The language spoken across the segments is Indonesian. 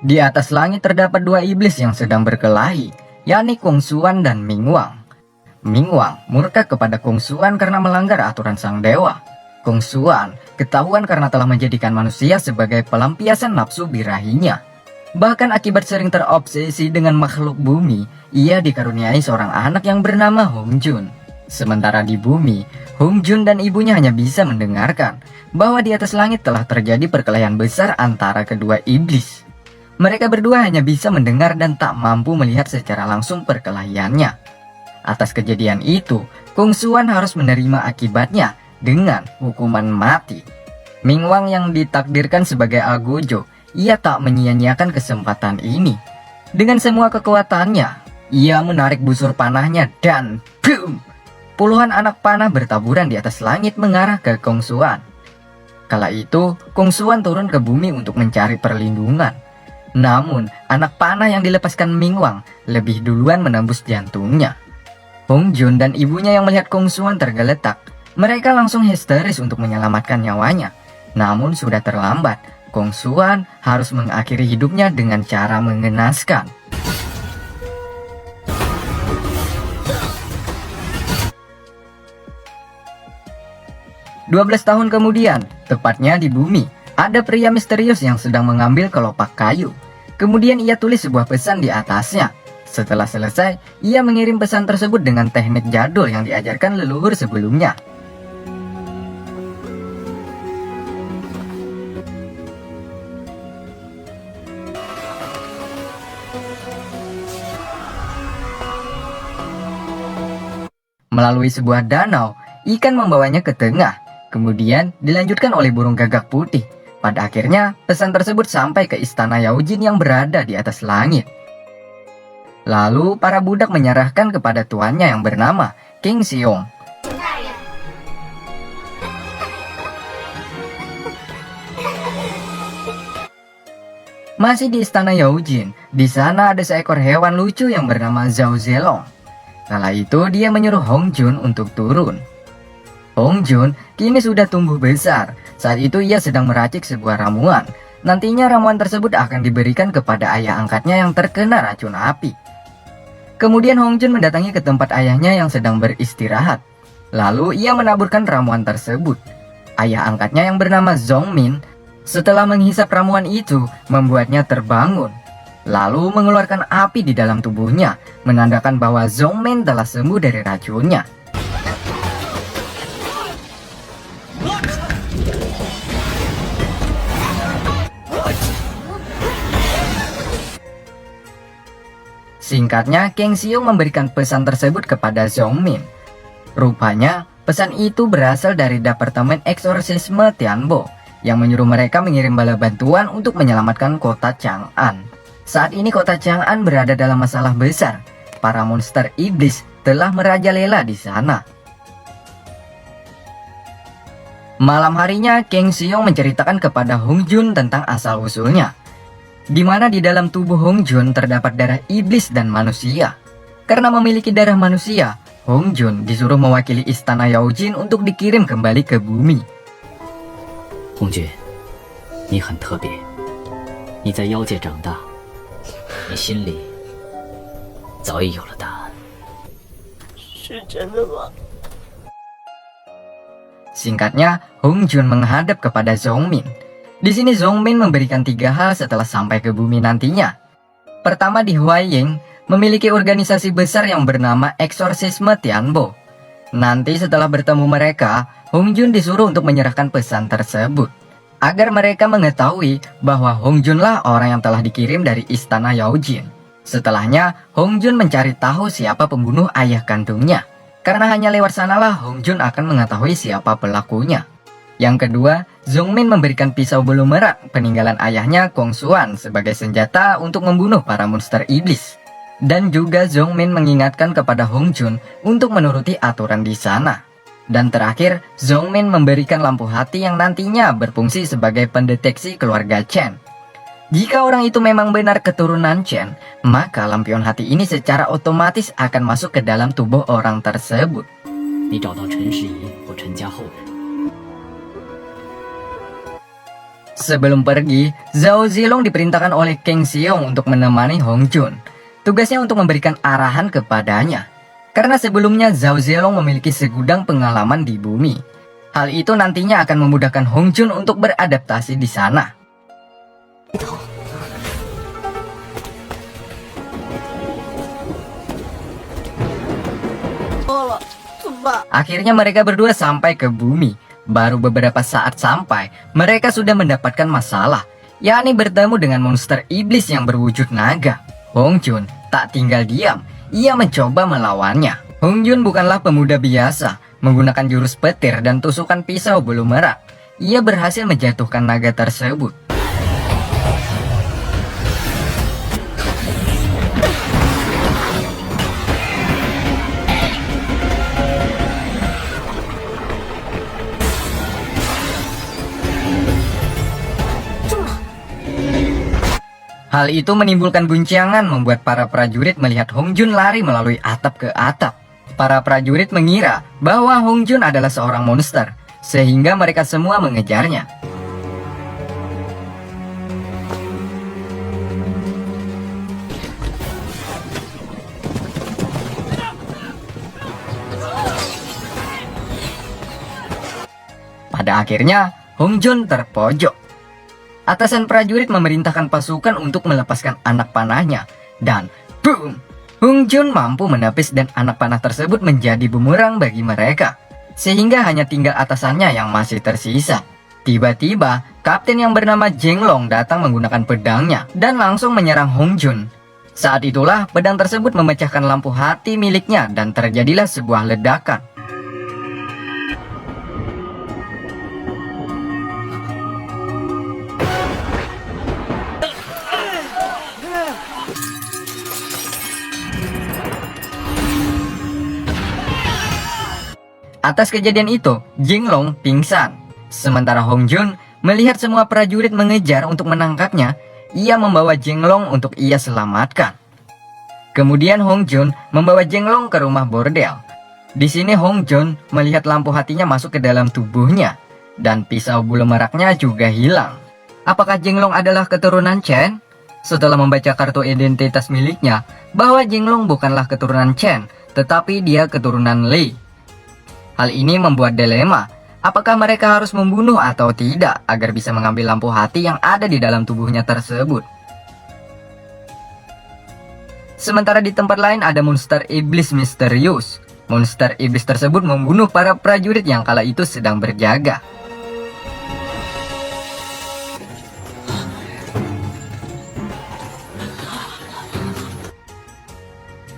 Di atas langit terdapat dua iblis yang sedang berkelahi, yakni Kung Xuan dan Ming Wang. Ming Wang murka kepada Kung Xuan karena melanggar aturan sang dewa. Kung Xuan ketahuan karena telah menjadikan manusia sebagai pelampiasan nafsu birahinya. Bahkan akibat sering terobsesi dengan makhluk bumi, ia dikaruniai seorang anak yang bernama Hong Jun. Sementara di bumi, Hong Jun dan ibunya hanya bisa mendengarkan bahwa di atas langit telah terjadi perkelahian besar antara kedua iblis. Mereka berdua hanya bisa mendengar dan tak mampu melihat secara langsung perkelahiannya. Atas kejadian itu, Kung Xuan harus menerima akibatnya dengan hukuman mati. Ming Wang yang ditakdirkan sebagai Agojo, ia tak menyia-nyiakan kesempatan ini. Dengan semua kekuatannya, ia menarik busur panahnya dan boom! Puluhan anak panah bertaburan di atas langit mengarah ke Kung Xuan. Kala itu, Kung Xuan turun ke bumi untuk mencari perlindungan. Namun, anak panah yang dilepaskan Ming Wang lebih duluan menembus jantungnya. Hong Jun dan ibunya yang melihat Kung Xuan tergeletak, mereka langsung histeris untuk menyelamatkan nyawanya. Namun sudah terlambat, Kung Xuan harus mengakhiri hidupnya dengan cara mengenaskan. "12 tahun kemudian, tepatnya di bumi, ada pria misterius yang sedang mengambil kelopak kayu. Kemudian ia tulis sebuah pesan di atasnya. Setelah selesai, ia mengirim pesan tersebut dengan teknik jadul yang diajarkan leluhur sebelumnya. Melalui sebuah danau, ikan membawanya ke tengah. Kemudian dilanjutkan oleh burung gagak putih. Pada akhirnya, pesan tersebut sampai ke istana Yaojin yang berada di atas langit. Lalu, para budak menyerahkan kepada tuannya yang bernama King Xiong. Masih di istana Yaojin, di sana ada seekor hewan lucu yang bernama Zhao Zelong. Kala itu, dia menyuruh Hong Jun untuk turun. Hong Jun kini sudah tumbuh besar. Saat itu ia sedang meracik sebuah ramuan. Nantinya ramuan tersebut akan diberikan kepada ayah angkatnya yang terkena racun api. Kemudian Hong Jun mendatangi ke tempat ayahnya yang sedang beristirahat. Lalu ia menaburkan ramuan tersebut. Ayah angkatnya yang bernama Zhong Min setelah menghisap ramuan itu membuatnya terbangun. Lalu mengeluarkan api di dalam tubuhnya, menandakan bahwa Zhong Min telah sembuh dari racunnya. Singkatnya, King Xiong memberikan pesan tersebut kepada Zhong Min. Rupanya, pesan itu berasal dari Departemen Eksorsisme Tianbo yang menyuruh mereka mengirim bala bantuan untuk menyelamatkan kota Chang'an. Saat ini kota Chang'an berada dalam masalah besar. Para monster iblis telah merajalela di sana. Malam harinya, King Xiong menceritakan kepada Hong Jun tentang asal-usulnya, di mana di dalam tubuh Hong Jun terdapat darah iblis dan manusia. Karena memiliki darah manusia, Hong Jun disuruh mewakili istana Yaojin untuk dikirim kembali ke bumi. Hong Jun, 你很特别，你在妖界长大，你心里早已有了答案。是真的吗？ Singkatnya, Hong Jun menghadap kepada Zhong Min. Di sini Zhong Min memberikan 3 hal setelah sampai ke bumi nantinya. Pertama, di Huaiying memiliki organisasi besar yang bernama Eksorsisme Tianbo. Nanti setelah bertemu mereka, Hong Jun disuruh untuk menyerahkan pesan tersebut, agar mereka mengetahui bahwa Hong Jun lah orang yang telah dikirim dari istana Yaojin. Setelahnya, Hong Jun mencari tahu siapa pembunuh ayah kandungnya, karena hanya lewat sanalah Hong Jun akan mengetahui siapa pelakunya. Yang kedua, Zhong Min memberikan pisau bulu merak peninggalan ayahnya Kung Xuan sebagai senjata untuk membunuh para monster iblis. Dan juga Zhong Min mengingatkan kepada Hong Jun untuk menuruti aturan di sana. Dan terakhir, Zhong Min memberikan lampu hati yang nantinya berfungsi sebagai pendeteksi keluarga Chen. Jika orang itu memang benar keturunan Chen, maka lampion hati ini secara otomatis akan masuk ke dalam tubuh orang tersebut. 你找到陈世仪或陈家后人， Sebelum pergi, Zhao Zilong diperintahkan oleh Kang Xiong untuk menemani Hong Jun. Tugasnya untuk memberikan arahan kepadanya. Karena sebelumnya Zhao Zilong memiliki segudang pengalaman di bumi. Hal itu nantinya akan memudahkan Hong Jun untuk beradaptasi di sana. Akhirnya mereka berdua sampai ke bumi. Baru beberapa saat sampai, mereka sudah mendapatkan masalah, yakni bertemu dengan monster iblis yang berwujud naga. Hong Jun tak tinggal diam, ia mencoba melawannya. Hong Jun bukanlah pemuda biasa, menggunakan jurus petir dan tusukan pisau bulu merak. Ia berhasil menjatuhkan naga tersebut. Hal itu menimbulkan guncangan membuat para prajurit melihat Hong Jun lari melalui atap ke atap. Para prajurit mengira bahwa Hong Jun adalah seorang monster, sehingga mereka semua mengejarnya. Pada akhirnya, Hong Jun terpojok. Atasan prajurit memerintahkan pasukan untuk melepaskan anak panahnya. Dan boom! Hong Jun mampu menepis dan anak panah tersebut menjadi bumerang bagi mereka. Sehingga hanya tinggal atasannya yang masih tersisa. Tiba-tiba, kapten yang bernama Jenglong datang menggunakan pedangnya dan langsung menyerang Hong Jun. Saat itulah pedang tersebut memecahkan lampu hati miliknya dan terjadilah sebuah ledakan. Atas kejadian itu, Jenglong pingsan. Sementara Hong Jun melihat semua prajurit mengejar untuk menangkapnya, ia membawa Jenglong untuk ia selamatkan. Kemudian Hong Jun membawa Jenglong ke rumah bordel. Di sini Hong Jun melihat lampu hatinya masuk ke dalam tubuhnya, dan pisau bulu meraknya juga hilang. Apakah Jenglong adalah keturunan Chen? Setelah membaca kartu identitas miliknya, bahwa Jenglong bukanlah keturunan Chen, tetapi dia keturunan Lei. Hal ini membuat dilema, apakah mereka harus membunuh atau tidak agar bisa mengambil lampu hati yang ada di dalam tubuhnya tersebut. Sementara di tempat lain ada monster iblis misterius. Monster iblis tersebut membunuh para prajurit yang kala itu sedang berjaga.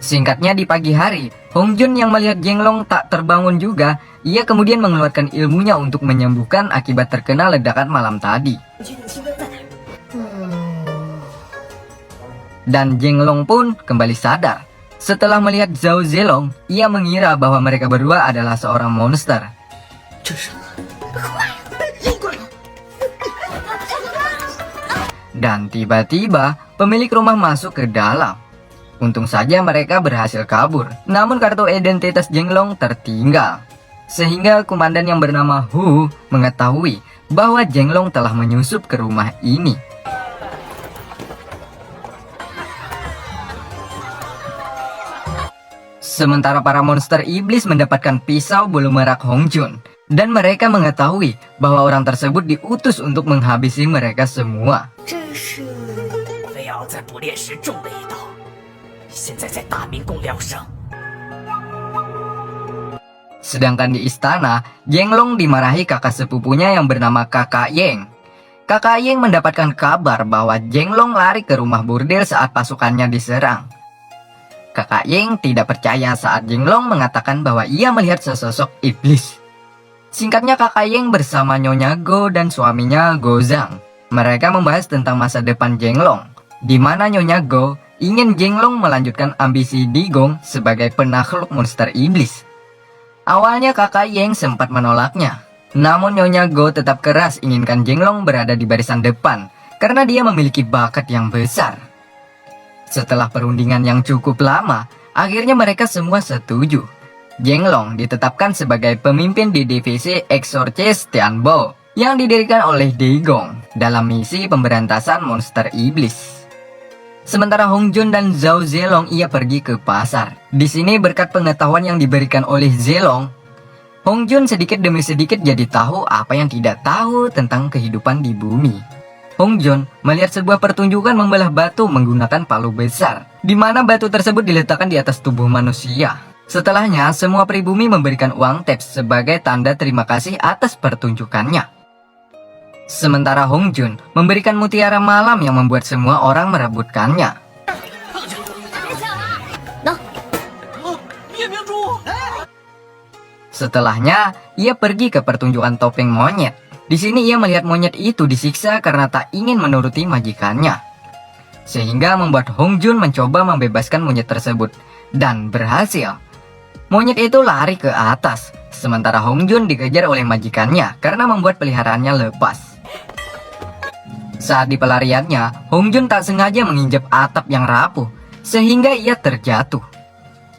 Singkatnya di pagi hari, Hong Jun yang melihat Jenglong tak terbangun juga, ia kemudian mengeluarkan ilmunya untuk menyembuhkan akibat terkena ledakan malam tadi. Dan Jenglong pun kembali sadar. Setelah melihat Zhao Zilong, ia mengira bahwa mereka berdua adalah seorang monster. Dan tiba-tiba pemilik rumah masuk ke dalam. Untung saja mereka berhasil kabur, namun kartu identitas Jenglong tertinggal. Sehingga komandan yang bernama Hu mengetahui bahwa Jenglong telah menyusup ke rumah ini. Sementara para monster iblis mendapatkan pisau bulu merak Hong Jun, dan mereka mengetahui bahwa orang tersebut diutus untuk menghabisi mereka semua. Sedangkan di istana, Jenglong dimarahi kakak sepupunya yang bernama Kakak Yeng. Kakak Yeng mendapatkan kabar bahwa Jenglong lari ke rumah bordel saat pasukannya diserang. Kakak Yeng tidak percaya saat Jenglong mengatakan bahwa ia melihat sesosok iblis. Singkatnya Kakak Yeng bersama Nyonya Go dan suaminya Go Zhang. Mereka membahas tentang masa depan Jenglong, di mana Nyonya Go ingin Jenglong melanjutkan ambisi Digong sebagai penakluk monster iblis. Awalnya Kakak Yeng sempat menolaknya, namun Nyonya Go tetap keras inginkan Jenglong berada di barisan depan karena dia memiliki bakat yang besar. Setelah perundingan yang cukup lama, akhirnya mereka semua setuju. Jenglong ditetapkan sebagai pemimpin di divisi Exorcist Tianbo yang didirikan oleh Digong. dalam misi pemberantasan monster iblis. Sementara Hong Jun dan Zhao Zelong ia pergi ke pasar. Di sini berkat pengetahuan yang diberikan oleh Zelong, Hong Jun sedikit demi sedikit jadi tahu apa yang tidak tahu tentang kehidupan di bumi. Hong Jun melihat sebuah pertunjukan membelah batu menggunakan palu besar, di mana batu tersebut diletakkan di atas tubuh manusia. Setelahnya, semua pribumi memberikan uang tips sebagai tanda terima kasih atas pertunjukannya. Sementara Hong Jun memberikan mutiara malam yang membuat semua orang merebutkannya. Setelahnya, ia pergi ke pertunjukan topeng monyet. Di sini ia melihat monyet itu disiksa karena tak ingin menuruti majikannya. Sehingga membuat Hong Jun mencoba membebaskan monyet tersebut. Dan berhasil. Monyet itu lari ke atas. Sementara Hong Jun dikejar oleh majikannya karena membuat peliharaannya lepas. Saat di pelariannya, Hong Jun tak sengaja menginjak atap yang rapuh. Sehingga ia terjatuh.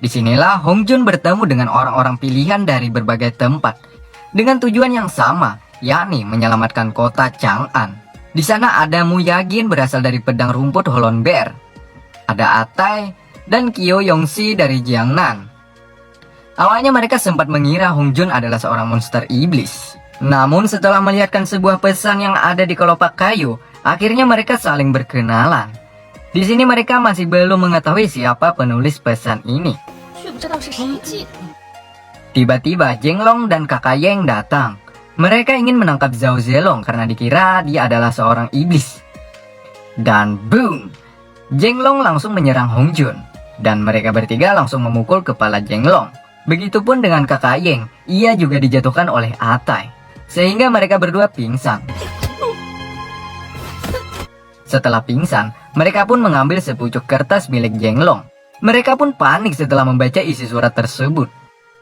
Disinilah Hong Jun bertemu dengan orang-orang pilihan dari berbagai tempat. Dengan tujuan yang sama, yakni menyelamatkan kota Chang'an. Di sana ada Mu Yagin berasal dari pedang rumput Holon Bear. Ada Atai dan Kyo Yongxi dari Jiangnan. Awalnya mereka sempat mengira Hong Jun adalah seorang monster iblis. Namun setelah melihatkan sebuah pesan yang ada di kelopak kayu, akhirnya mereka saling berkenalan. Di sini mereka masih belum mengetahui siapa penulis pesan ini. Tiba-tiba Jenglong dan Kakak Yeng datang. Mereka ingin menangkap Zhao Zelong karena dikira dia adalah seorang iblis. Dan boom! Jenglong langsung menyerang Hong Jun. Dan mereka bertiga langsung memukul kepala Jenglong. Begitupun dengan Kakak Yeng, ia juga dijatuhkan oleh Atai. Sehingga mereka berdua pingsan. Setelah pingsan, mereka pun mengambil sepucuk kertas milik Jenglong. Mereka pun panik setelah membaca isi surat tersebut.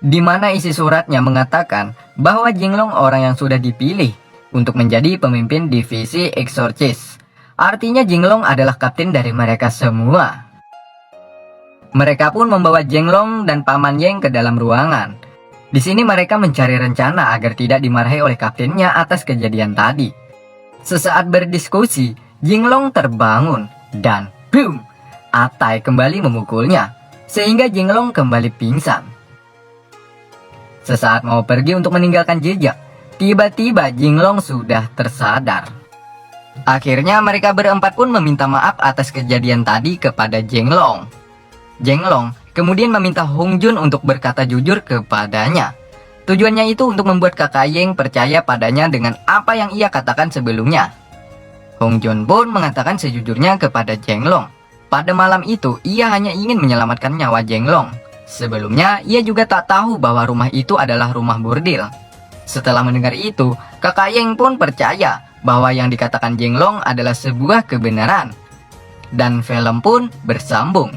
Di mana isi suratnya mengatakan bahwa Jenglong orang yang sudah dipilih untuk menjadi pemimpin divisi Exorcist. Artinya Jenglong adalah kapten dari mereka semua. Mereka pun membawa Jenglong dan Paman Yeng ke dalam ruangan. Di sini mereka mencari rencana agar tidak dimarahi oleh kaptennya atas kejadian tadi. Sesaat berdiskusi, Jenglong terbangun dan boom! Atai kembali memukulnya, sehingga Jenglong kembali pingsan. Sesaat mau pergi untuk meninggalkan jejak, tiba-tiba Jenglong sudah tersadar. Akhirnya mereka berempat pun meminta maaf atas kejadian tadi kepada Jenglong. Jenglong kemudian meminta Hong Jun untuk berkata jujur kepadanya. Tujuannya itu untuk membuat Kakak Yeng percaya padanya dengan apa yang ia katakan sebelumnya. Hong Jun pun mengatakan sejujurnya kepada Jenglong. Pada malam itu, ia hanya ingin menyelamatkan nyawa Jenglong. Sebelumnya, ia juga tak tahu bahwa rumah itu adalah rumah bordil. Setelah mendengar itu, Kakak Yeng pun percaya bahwa yang dikatakan Jenglong adalah sebuah kebenaran. Dan film pun bersambung.